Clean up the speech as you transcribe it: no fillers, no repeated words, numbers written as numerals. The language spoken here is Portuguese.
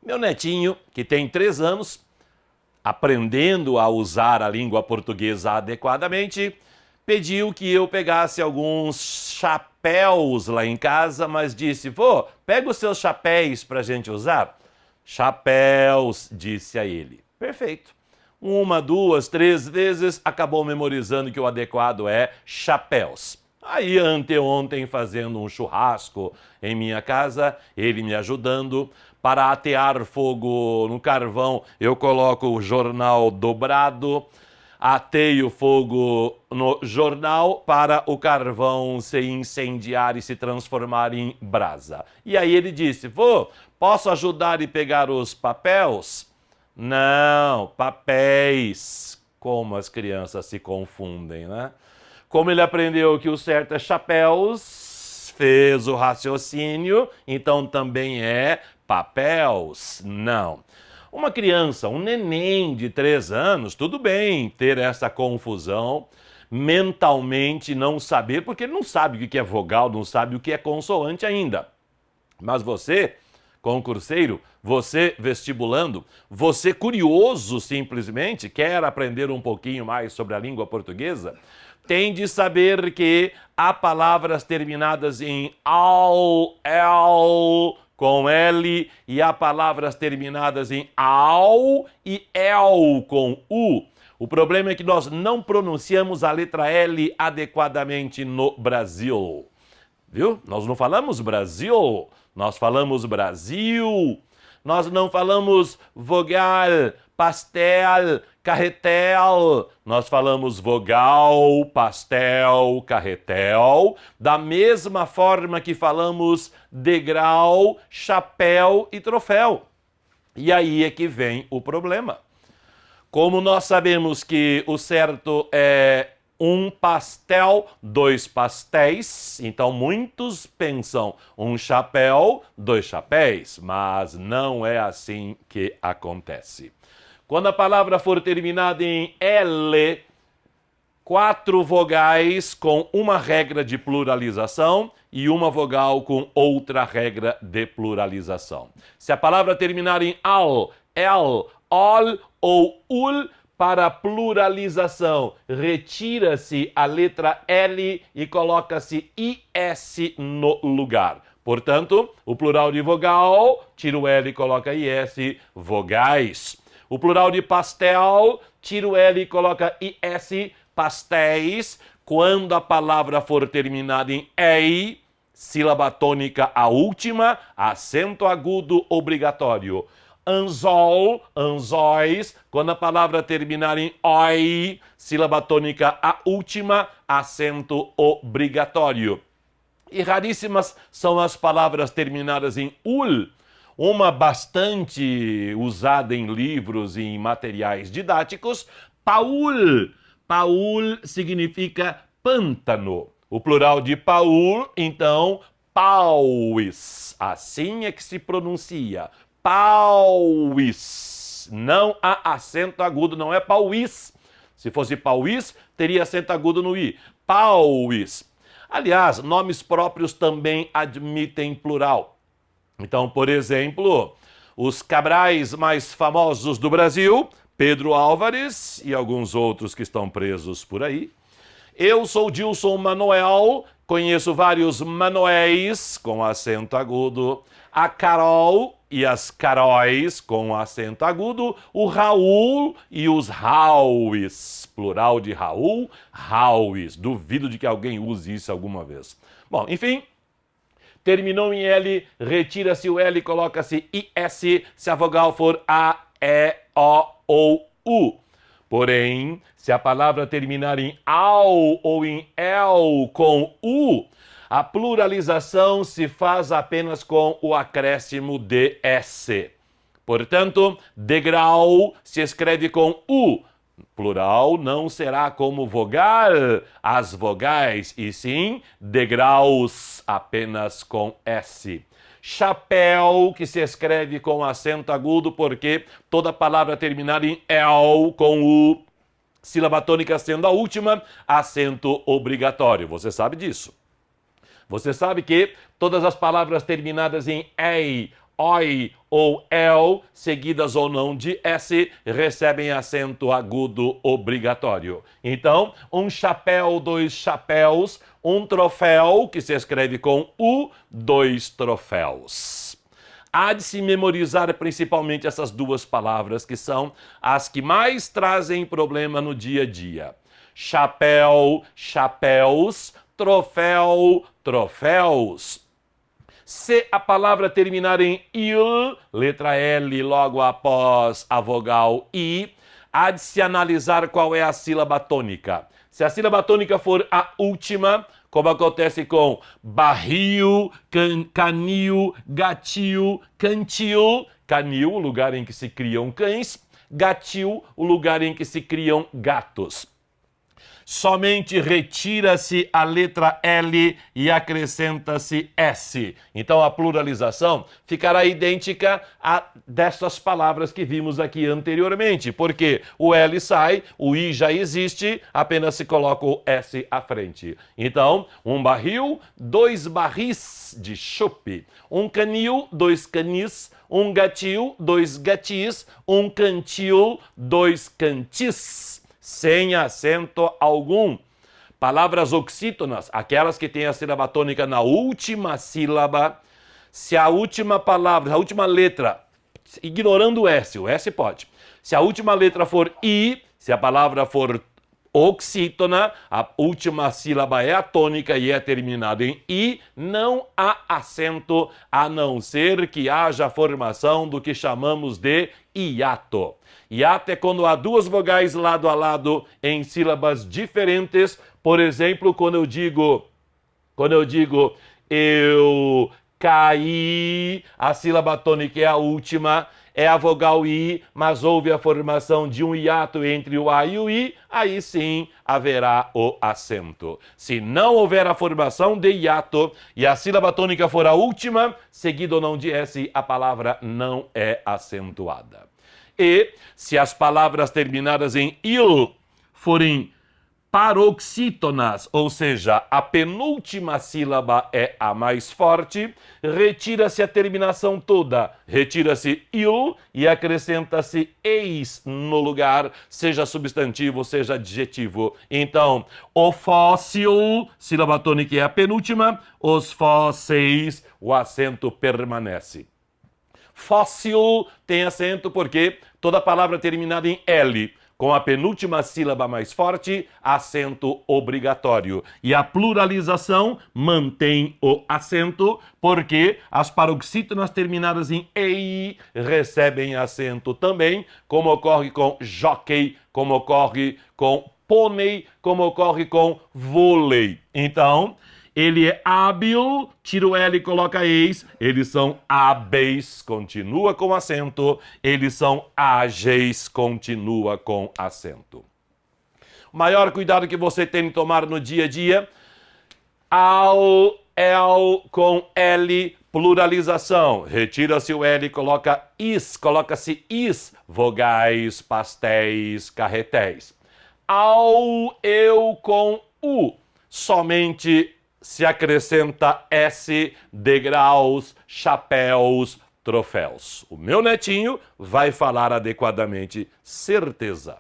Meu netinho, que tem 3 anos, aprendendo a usar a língua portuguesa adequadamente, pediu que eu pegasse alguns chapéus lá em casa, mas disse: vô, pega os seus chapéus para a gente usar. Chapéus, disse a ele. Perfeito. 1, 2, 3 vezes, acabou memorizando que o adequado é chapéus. Aí, anteontem, fazendo um churrasco em minha casa, ele me ajudando. Para atear fogo no carvão, eu coloco o jornal dobrado, ateio fogo no jornal para o carvão se incendiar e se transformar em brasa. E aí ele disse: vô, posso ajudar e pegar os papéis? Não, papéis. Como as crianças se confundem, né? Como ele aprendeu que o certo é chapéus, fez o raciocínio, então também é papéis. Não. Uma criança, um neném de 3 anos, tudo bem ter essa confusão, mentalmente não saber, porque ele não sabe o que é vogal, não sabe o que é consoante ainda. Mas você, concurseiro, você vestibulando, você curioso simplesmente, quer aprender um pouquinho mais sobre a língua portuguesa, tem de saber que há palavras terminadas em al, el, com L, e há palavras terminadas em AU e EL com U. O problema é que nós não pronunciamos a letra L adequadamente no Brasil. Viu? Nós não falamos Brasil, nós falamos Brasil. Nós não falamos vogal, pastel, carretel. Nós falamos vogal, pastel, carretel, da mesma forma que falamos degrau, chapéu e troféu. E aí é que vem o problema. Como nós sabemos que o certo é 1 pastel, 2 pastéis, então muitos pensam 1 chapéu, 2 chapéus, mas não é assim que acontece. Quando a palavra for terminada em L, 4 vogais com uma regra de pluralização e uma vogal com outra regra de pluralização. Se a palavra terminar em al, el, ol ou ul, para pluralização, retira-se a letra L e coloca-se IS no lugar. Portanto, o plural de vogal, tira o L e coloca IS, vogais. O plural de pastel, tira o L e coloca IS, pastéis. Quando a palavra for terminada em EI, sílaba tônica a última, acento agudo obrigatório. Anzol, anzóis, quando a palavra terminar em oi, sílaba tônica a última, acento obrigatório. E raríssimas são as palavras terminadas em ul, uma bastante usada em livros e em materiais didáticos, Paul. Paul significa pântano. O plural de Paul, então, pauis. Assim é que se pronuncia. Pauis. Não há acento agudo, não é pauis. Se fosse pauis, teria acento agudo no i. Pauis. Aliás, nomes próprios também admitem plural. Então, por exemplo, os Cabrais mais famosos do Brasil, Pedro Álvares e alguns outros que estão presos por aí. Eu sou Dilson Manoel, conheço vários Manoéis com acento agudo. A Carol e as Caróis com acento agudo. O Raul e os Rauis. Plural de Raul, Rauis. Duvido de que alguém use isso alguma vez. Bom, enfim, terminou em L, retira-se o L e coloca-se IS se a vogal for A, E, O ou U. Porém, se a palavra terminar em AU ou em EL com U, a pluralização se faz apenas com o acréscimo de S. Portanto, degrau se escreve com U. Plural não será como vogal, as vogais, e sim degraus apenas com S. Chapéu, que se escreve com acento agudo, porque toda palavra terminada em el com U, sílaba tônica sendo a última, acento obrigatório. Você sabe disso. Você sabe que todas as palavras terminadas em ei, oi ou el, seguidas ou não de s, recebem acento agudo obrigatório. Então, um chapéu, dois chapéus, um troféu, que se escreve com u, dois troféus. Há de se memorizar principalmente essas duas palavras, que são as que mais trazem problema no dia a dia. Chapéu, chapéus, troféu, troféus. Se a palavra terminar em il, letra L logo após a vogal I, há de se analisar qual é a sílaba tônica. Se a sílaba tônica for a última, como acontece com barril, canil, gatil, cantil, canil, o lugar em que se criam cães, gatil, o lugar em que se criam gatos. Somente retira-se a letra L e acrescenta-se S. Então a pluralização ficará idêntica a dessas palavras que vimos aqui anteriormente, porque o L sai, o I já existe, apenas se coloca o S à frente. Então, um barril, dois barris de chope, um canil, dois canis, um gatil, dois gatis, um cantil, dois cantis. Sem acento algum. Palavras oxítonas, aquelas que têm a sílaba tônica na última sílaba, se a última palavra, a última letra, ignorando o S pode. Se a última letra for I, se a palavra for oxítona, a última sílaba é a tônica e é terminada em I, não há acento, a não ser que haja formação do que chamamos de hiato. Hiato é quando há duas vogais lado a lado em sílabas diferentes. Por exemplo, quando eu digo eu caí, a sílaba tônica é a última, é a vogal I, mas houve a formação de um hiato entre o A e o I, aí sim haverá o acento. Se não houver a formação de hiato e a sílaba tônica for a última, seguido ou não de S, a palavra não é acentuada. E se as palavras terminadas em il forem paroxítonas, ou seja, a penúltima sílaba é a mais forte, retira-se a terminação toda, retira-se il e acrescenta-se eis no lugar, seja substantivo, seja adjetivo. Então, o fóssil, sílaba tônica é a penúltima, os fósseis, o acento permanece. Fóssil tem acento porque toda palavra terminada em L, com a penúltima sílaba mais forte, acento obrigatório. E a pluralização mantém o acento porque as paroxítonas terminadas em EI recebem acento também, como ocorre com jockey, como ocorre com pônei, como ocorre com vôlei. Então, ele é hábil, tira o L e coloca eis. Eles são hábeis, continua com acento. Eles são ágeis, continua com acento. O maior cuidado que você tem que tomar no dia a dia, ao, el, com L, pluralização. Retira-se o L e coloca-se is, vogais, pastéis, carretéis. Ao, eu, com U, somente se acrescenta S, degraus, chapéus, troféus. O meu netinho vai falar adequadamente, certeza.